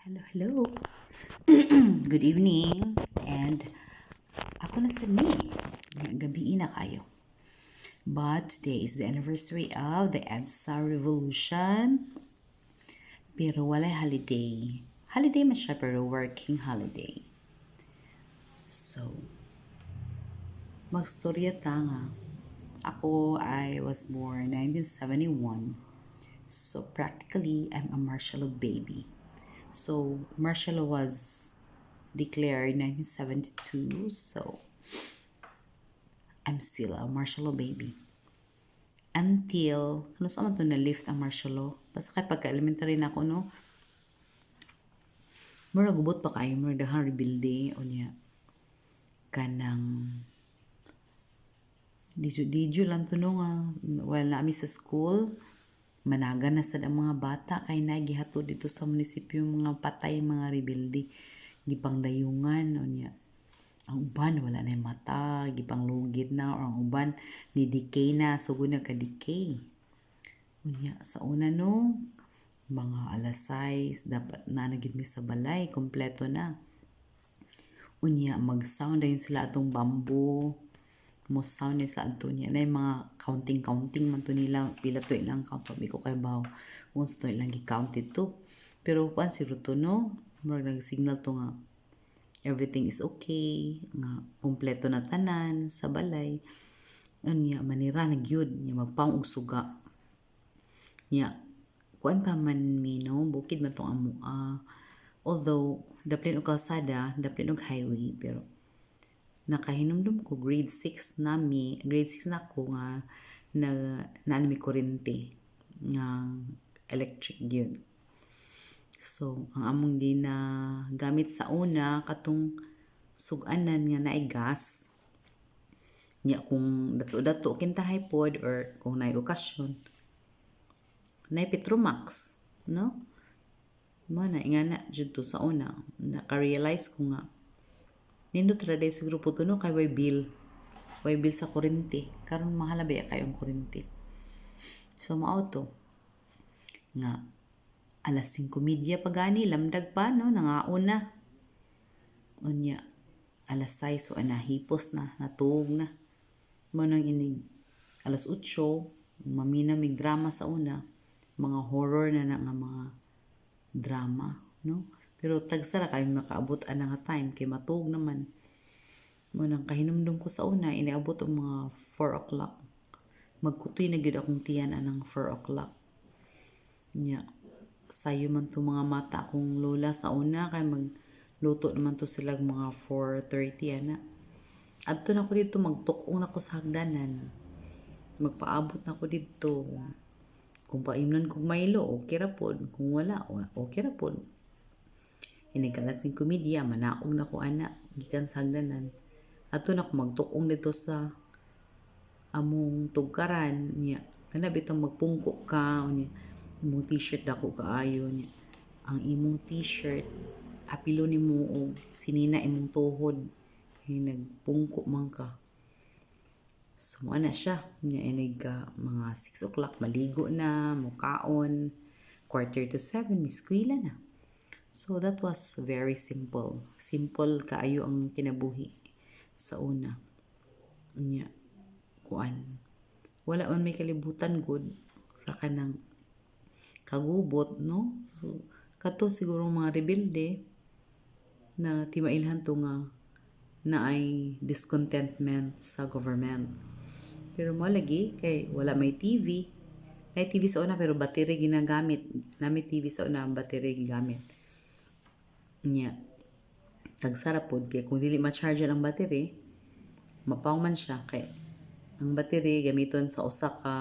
Hello, hello. Good evening. And ako na sa ni. Gabi na kayo. But today is the anniversary of the EDSA Revolution. Pero walay holiday. Holiday man siya pero working holiday. So, magstorya ta nga. Ako, I was born 1971. So, practically, I'm a martial law baby. So, martial law was declared 1972. So, I'm still a martial law baby. Until, ano sa man to na-lift ang martial law? Basta kay pagka-elementary na ako, no? Mura gubot pa kayo, mura dahang rebuilde, o niya. Kanang, didyo lang to no nga. While na kami sa school, managa na sad ang mga bata, kay nagihato dito sa munisipyo mga patay, mga rebuilde. Gipang dayungan, o niya. Ang uban, wala na yung mata, gipang lugid na, or ang uban, ni-decay na, sugod na ka-decay. Unya, sa una no, mga alas 6, dapat na nagid mi sa balay, kompleto na. Unya, mag-sound na yun sila atong bamboo, mo sound niya sa ato niya. Na yung mga counting man to nila, pila to ilang count, pabi ko kay baw, once to ilang gi-count ito. Pero kung si Ruto no, nag-signal to nga, everything is okay, nga kompleto na tanan sa balay. Unya manira na gyud nya magpaong og suga. Nya kuan pa man mi no, bukid man tong amo. Although daplin og kalsada, daplin og highway, pero nakahinumdum ko grade 6 na ko nga na mi kuryente nga electric gyud. So, ang among gamit sa una, katong suganan nga naay gas. Nya kung dato-dato kintahay pod or kung naay okasyon, naay Petromax, no? Mo na ingana jud to sa una. Naka-realize ko nga nindot ra day siguro po to no kay way bill. Way bill sa kuryente. Karon mahal ba kayong kuryente. So mao to nga alas 5:30 pa gani, lamdag pa, no? Nangaon na. Unya, alas 6, so nahipos na, natuog na. Manang inig, alas 8, mamina may drama sa una. Mga horror na nga mga drama, no? Pero tagsara kayo nakaabot na nga time, kay matuog naman. Manang kahinumdum ko sa una, iniabot ang mga 4 o'clock. Magkutoy na gyud akong tiyan anang 4 o'clock. Nya, sayo man to mga mata akong lola sa una kay magluto naman to sila mga 4:30 ana. Adto na ko dito magtukong na ko sa hagdanan. Magpaabot na ko dito. Kung paimnon kog Milo, okay ra pod. Kung wala, okay ra pod. Inikalas 5:30 manaog na ko ana gikan sa hagdanan. Adto na ko magtukong dito sa among tugkaran niya. Kana bitong magpungko ka niya. Imong t-shirt dako kaayo niya. Ang imong t-shirt apilo nimo og sinina imong tuhod. Nagpungko man ka. So ana siya. Nya inig mga 6 o'clock maligo na, mukaon, 6:45 miskwila na. So that was very simple. Simple kaayo ang kinabuhi sa una. Nya kuan. Wala man may kalibutan good sa kanang kagubot, no? So, kato siguro mga rebelde na timailhan to nga na ay discontentment sa government. Pero mo lagi kay wala may TV. May TV sa una pero battery ginagamit. Nami TV sa una battery gigamit. Nya tagsara pod kay kung dili ma-charge ang battery, mapaw man siya kay ang battery gamiton sa usa ka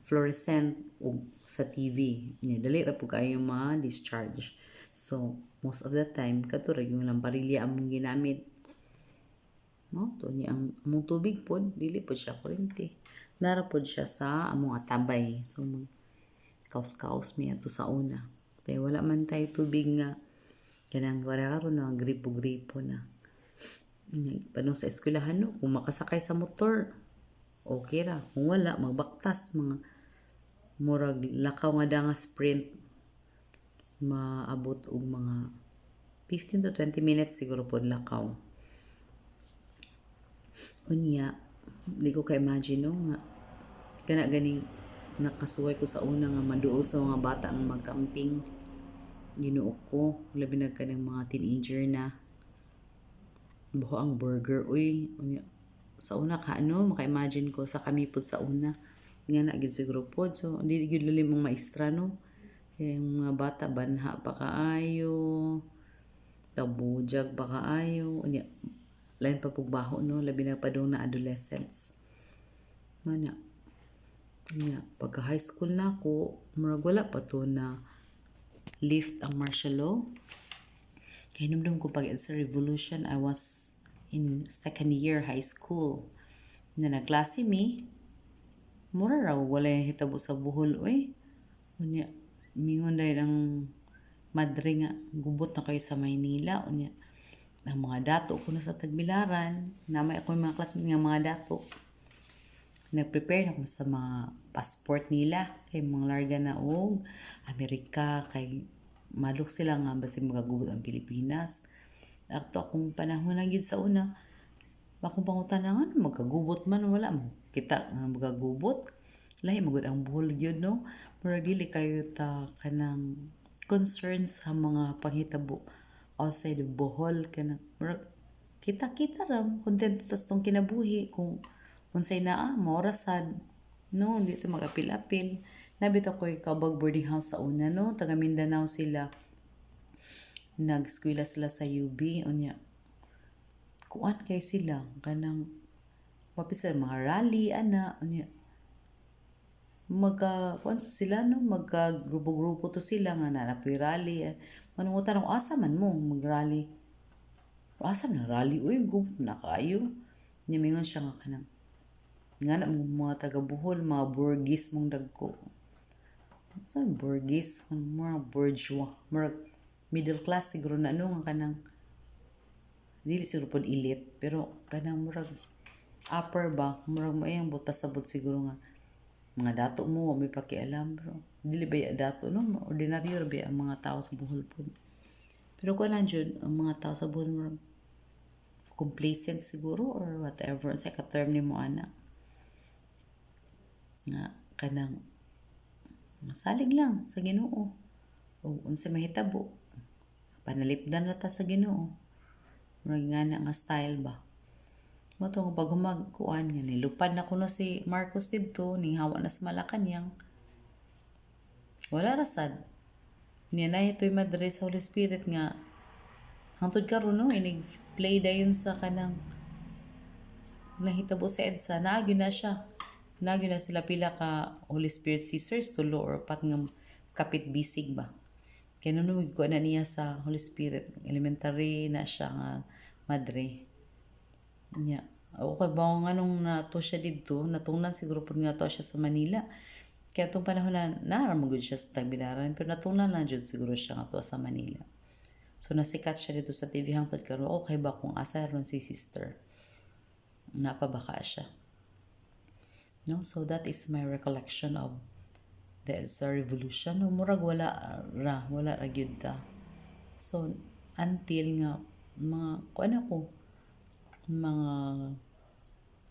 fluorescent o sa TV. Nya dali ra po kayo ma-discharge. So, most of the time, katurag yung lamparilla among ginamit. No? To niya ang among tubig pod, dili po siya kuryente. Nara pod siya sa among atabay. So, kaos-kaos mi ato sa una. Kaya wala man tayo tubig nga kanang karon na gripo-gripo na. Pano sa eskwelahan no, kung makasakay sa motor, okay ra. Kung wala, magbaktas mga murag lakaw nga da nga sprint maabot og mga 15 to 20 minutes siguro pod lakaw. Unya, di ko ka-imagine no nga kana ganing nakasuway ko sa una nga maduol sa mga bata ang magcamping. Ginoo ko, labi na ka ng mga teenager na buho ang burger. Uy, unya, sa una ka ano, maka-imagine ko sa kami pod sa una. Nga na, gid siguro pod. So, hindi gid lalim mong maestra, no? Kaya yung mga bata, banha pa kaayo, tabujag pa kaayo. Unya, lain pa pugbaho, no? Labi na pa doon na adolescents. Mana, unya, pagka high school na ako, murag wala pa to na lift ang martial law. Kaya numdum ko pag sa revolution, I was in second year high school. Na nagklase mi, mura raw wala yung hitabo sa buhol. Uy, unya, mingon dahil ang madre nga, gubot na kayo sa Maynila. Unya, ang mga dato ko na sa Tagbilaran, namay ako yung mga classmates nga mga dato. Nag-prepare na ko sa mga passport nila. Kay mga larga na og Amerika, kay maluk sila nga basig magagubot ang Pilipinas. Ato akong panahon na gyud sa una. Akong pangutan nga magkagubot man wala mo. Kita nga magagubot. Lahi magud ang buhol gyud no. Murag dili kayo ta kanang concerns sa mga panghitabo outside of Bohol kanang murag kita-kita ra kontento tas tong kinabuhi kung unsay naa maura sad no dito mag-apil-apil. Nabit ako kabag boarding house sa una no, taga Mindanao sila. Nag-eskwela sila sa UB unya. Kuan kay sila kanang mapisa mga rally ana unya. Kuan to sila no, grupo-grupo to sila nga nanapoy rally. Manungutan ako asa man mo mag-rally. Asa na rally uy group na kayo. Nimingon siya nga kanang nga na mga taga Bohol, mga Burgess mong dagko. So, Burgess, mga bourgeois, mga middle class siguro na ano nga kanang dili siguro pod elite, pero kanang murag upper ba, murag maayang bot pasabot siguro nga mga dato mo, may pakialam, pero dili ba yung dato, no? Ordinaryo ba ang mga tao sa Bohol po. Pero kung lang dyan, ang mga tao sa Bohol murag complacent siguro or whatever, sa ka-term ni mo anak. Nga kanang masalig lang sa Ginoo o unsa mahitabo panalipdan na ta sa Ginoo murag nga na nga style ba mo to pag humagkuan nga nilupad na kuno si Marcos didto ning hawa na sa Malacañang wala ra sad niya na ito'y madre sa Holy Spirit nga hangtod karon no inig play dayon sa kanang nahitabo sa EDSA naagi na siya Nagyo na sila pila ka Holy Spirit sisters tulo or pat nga kapit bisig ba. Kaya nung ko na niya sa Holy Spirit, elementary na siya nga madre. Nya. Okay ba nga nung nato siya dito, natungnan siguro po nga to siya sa Manila. Kaya itong panahon na naramagod siya sa Tagbilaran, pero natungnan lang dyan siguro siya nga to sa Manila. So nasikat siya dito sa TV hangtod karon okay ba kung asa ron si sister? Napabaka siya. No, so that is my recollection of the EDSA revolution. No, murag wala ra gyud ta. So until nga mga kuan ako mga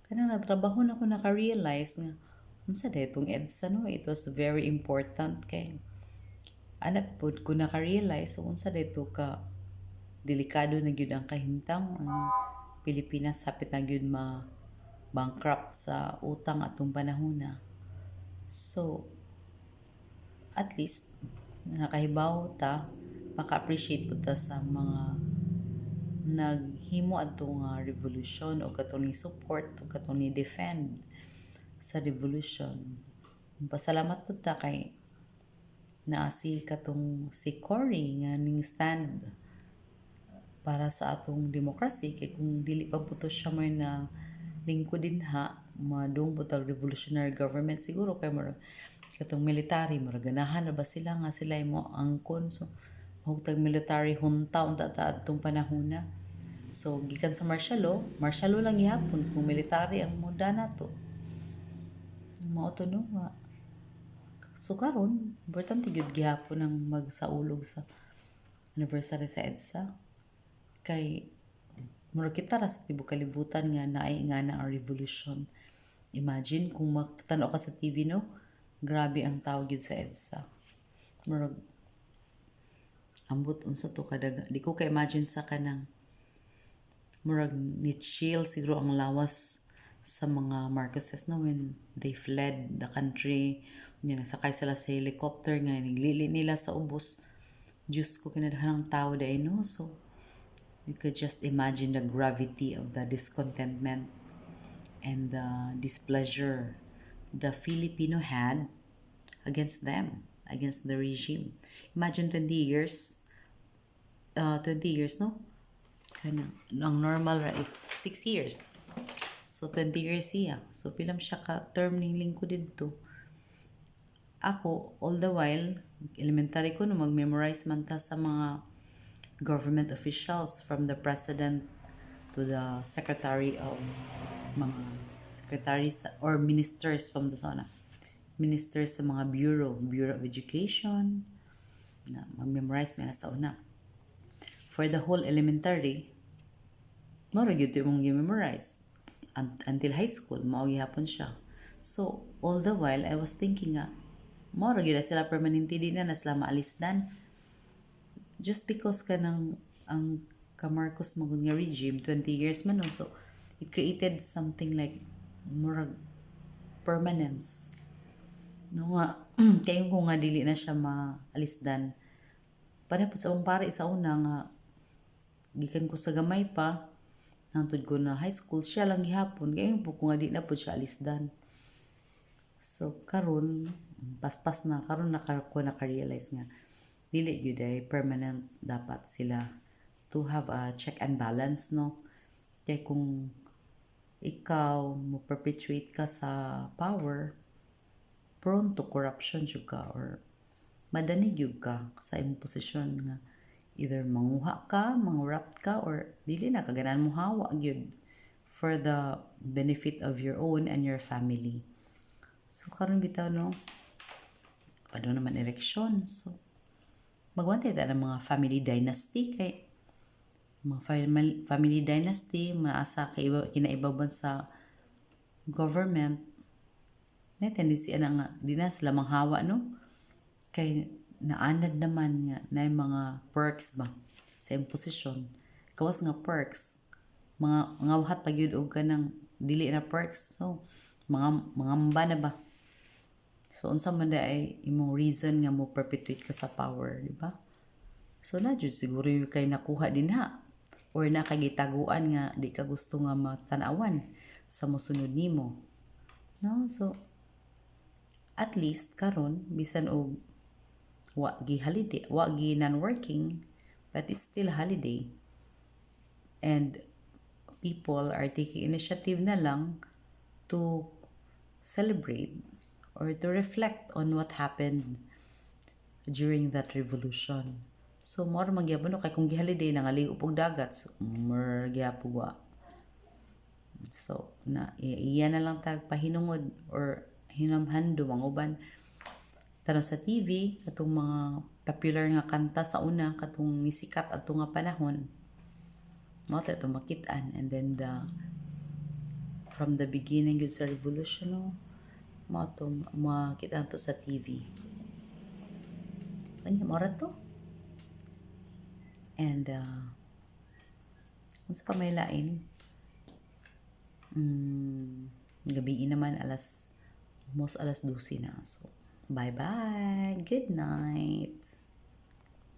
kanang natrabaho na ko naka-realize nga unsa daytong EDSA no, it was very important kay anak pod ko naka-realize so unsa dayto ka delikado na gyud ang kahimtang ang Pilipinas hapit na gyud bankrupt sa utang atong panahon na. So, at least, nakahibaw ta, maka-appreciate po ta sa mga naghimo atong revolution o katong ni support o katong ni defend sa revolution. Pasalamat po ta kay naasi katong si Cory nga ning stand para sa atong demokrasy kay kung dili pa po to siya may na lingkod din ha, madung butang revolutionary government siguro kay murag katong military murag ganahan na ba sila nga sila mo angkon so hugtag military junta unta ta atong panahon na so gikan sa martial law lang gihapon kung military ang moda nato mao to no nga So karon, importante gyud gihapon ng magsaulog sa anniversary sa EDSA. Kay murag kita ra sa tibuok kalibutan nga naay nga na ang revolution. Imagine kung makatanaw ka sa TV, no? Grabe ang tawag yun sa EDSA. Murag ambot unsa to kadaga. Di ko ka-imagine sa kanang murag ni chill siguro ang lawas sa mga Marcoses, no, when they fled the country. Nasakay sila sa helicopter nga niglili nila sa ubos. Diyos ko, kinadahan ng tao dahil, no? So you could just imagine the gravity of the discontentment and the displeasure the Filipino had against them, against the regime. Imagine 20 years, 20 years, no? Ang normal ra is 6 years. So 20 years siya. So pilam siya ka term ning lingkod dito. Ako, all the while, elementary ko no, mag-memorize man ta sa mga government officials from the president to the secretary of mga secretaries or ministers from the zona. Ministers sa mga bureau of education, na mag-memorize mo na sa una. For the whole elementary, mara gyud mong gi-memorize. Until high school, mao gihapon siya. So, all the while, I was thinking nga, mara gyud sila permanente din na sila maalisdan. Just because kanang ang ka-Marcos magud nga regime 20 years man no, so it created something like murag permanence, no nga. Kaya kung nga dili na siya maalisdan, para po sa akong pare sa una nga gikan ko sa gamay pa hangtod ko na high school, siya lang gihapon. Kaya po kung nga di na po siya alisdan. So karon paspas na karon ko naka-realize nga dili gyud ay permanent dapat sila to have a check and balance, no? Kaya kung ikaw mo perpetuate ka sa power, prone to corruption jud ka or madanig jud ka sa imong posisyon nga either manguha ka, mangurapt ka, or dili na kaganan mo hawa gyud for the benefit of your own and your family. So karon bitaw, no, ano naman election, so magwantay ta ng mga family dynasty kay mga family dynasty maasa kay kinaibaban sa government na tendency na nga di na sila manghawa, no, kay naanad naman nga na mga perks ba sa imposition. Kawas nga perks, mga wahat pag yun og kanang dili na perks, so mga mba na ba. So unsa man ay imong reason nga mo perpetuate ka sa power, di ba? So na jud siguro yung kay nakuha din ha, or nakagitaguan nga di ka gusto nga matanawan sa mosunod nimo, no? So at least karon bisan og wa gi holiday, wa gi non-working, but it's still holiday. And people are taking initiative na lang to celebrate or to reflect on what happened during that revolution. So more magyapon kay kung gi-holiday na nga ligo pong dagat, so more gyapo wa. So na iya na lang tag pahinungod or hinamhando ang uban tanaw sa TV katong mga popular nga kanta sa una katong nisikat ato nga panahon, mao ta ito makit-an. And then from the beginning gyud sa revolution, no, mao to makita to sa TV. Ano mo to? And unsa pa may lain, gabi naman almost alas 12 na. So bye bye, good night.